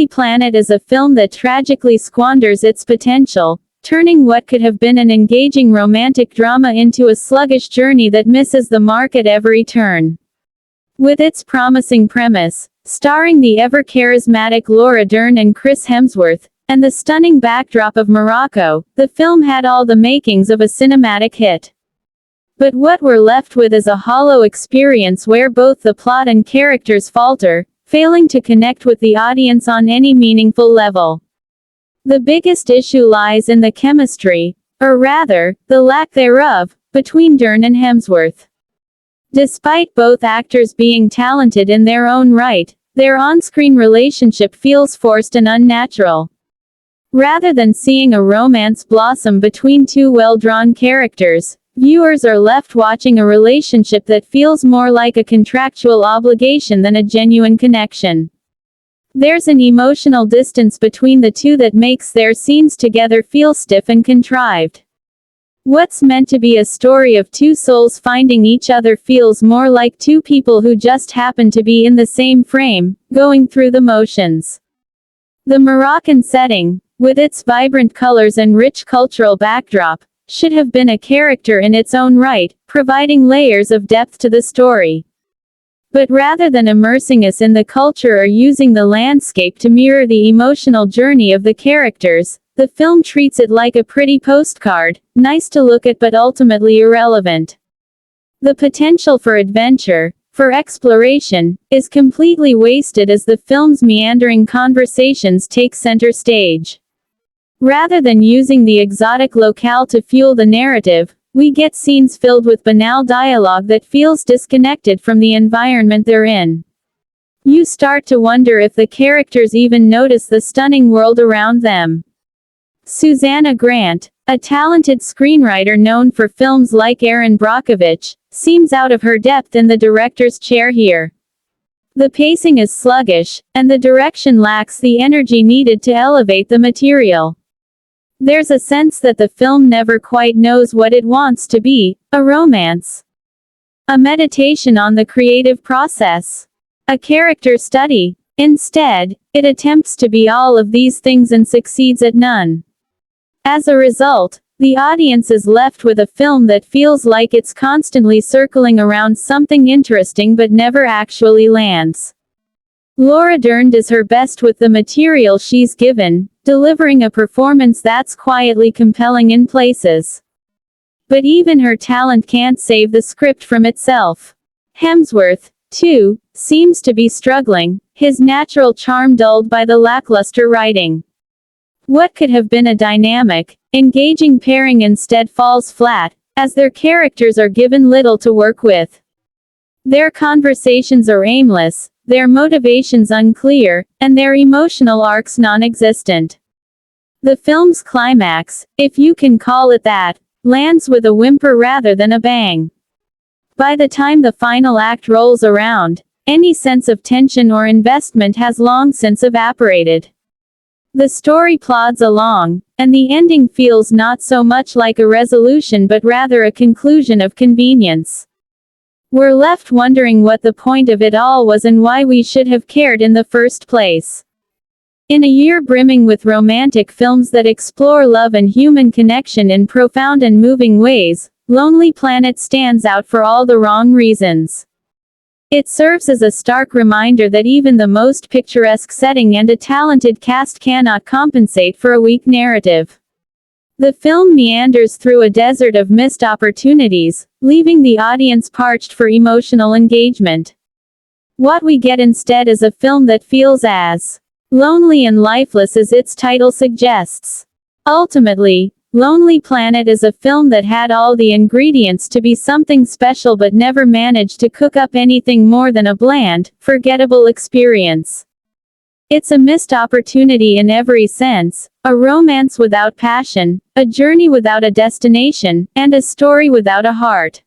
Lonely Planet is a film that tragically squanders its potential, turning what could have been an engaging romantic drama into a sluggish journey that misses the mark at every turn. With its promising premise, starring the ever-charismatic Laura Dern and Chris Hemsworth, and the stunning backdrop of Morocco, the film had all the makings of a cinematic hit. But what we're left with is a hollow experience where both the plot and characters falter, failing to connect with the audience on any meaningful level. The biggest issue lies in the chemistry, or rather, the lack thereof, between Dern and Hemsworth. Despite both actors being talented in their own right, their on-screen relationship feels forced and unnatural. Rather than seeing a romance blossom between two well-drawn characters, viewers are left watching a relationship that feels more like a contractual obligation than a genuine connection. There's an emotional distance between the two that makes their scenes together feel stiff and contrived. What's meant to be a story of two souls finding each other feels more like two people who just happen to be in the same frame, going through the motions. The Moroccan setting, with its vibrant colors and rich cultural backdrop, should have been a character in its own right, providing layers of depth to the story. But rather than immersing us in the culture or using the landscape to mirror the emotional journey of the characters, the film treats it like a pretty postcard, nice to look at but ultimately irrelevant. The potential for adventure, for exploration, is completely wasted as the film's meandering conversations take center stage. Rather than using the exotic locale to fuel the narrative, we get scenes filled with banal dialogue that feels disconnected from the environment they're in. You start to wonder if the characters even notice the stunning world around them. Susanna Grant, a talented screenwriter known for films like Erin Brockovich, seems out of her depth in the director's chair here. The pacing is sluggish, and the direction lacks the energy needed to elevate the material. There's a sense that the film never quite knows what it wants to be, a romance, a meditation on the creative process, a character study. Instead, it attempts to be all of these things and succeeds at none. As a result, the audience is left with a film that feels like it's constantly circling around something interesting but never actually lands. Laura Dern does her best with the material she's given, delivering a performance that's quietly compelling in places. But even her talent can't save the script from itself. Hemsworth, too, seems to be struggling, his natural charm dulled by the lackluster writing. What could have been a dynamic, engaging pairing instead falls flat, as their characters are given little to work with. Their conversations are aimless, their motivations unclear, and their emotional arcs non-existent. The film's climax, if you can call it that, lands with a whimper rather than a bang. By the time the final act rolls around, any sense of tension or investment has long since evaporated. The story plods along, and the ending feels not so much like a resolution but rather a conclusion of convenience. We're left wondering what the point of it all was and why we should have cared in the first place. In a year brimming with romantic films that explore love and human connection in profound and moving ways, Lonely Planet stands out for all the wrong reasons. It serves as a stark reminder that even the most picturesque setting and a talented cast cannot compensate for a weak narrative. The film meanders through a desert of missed opportunities, leaving the audience parched for emotional engagement. What we get instead is a film that feels as lonely and lifeless as its title suggests. Ultimately, Lonely Planet is a film that had all the ingredients to be something special but never managed to cook up anything more than a bland, forgettable experience. It's a missed opportunity in every sense, a romance without passion, a journey without a destination, and a story without a heart.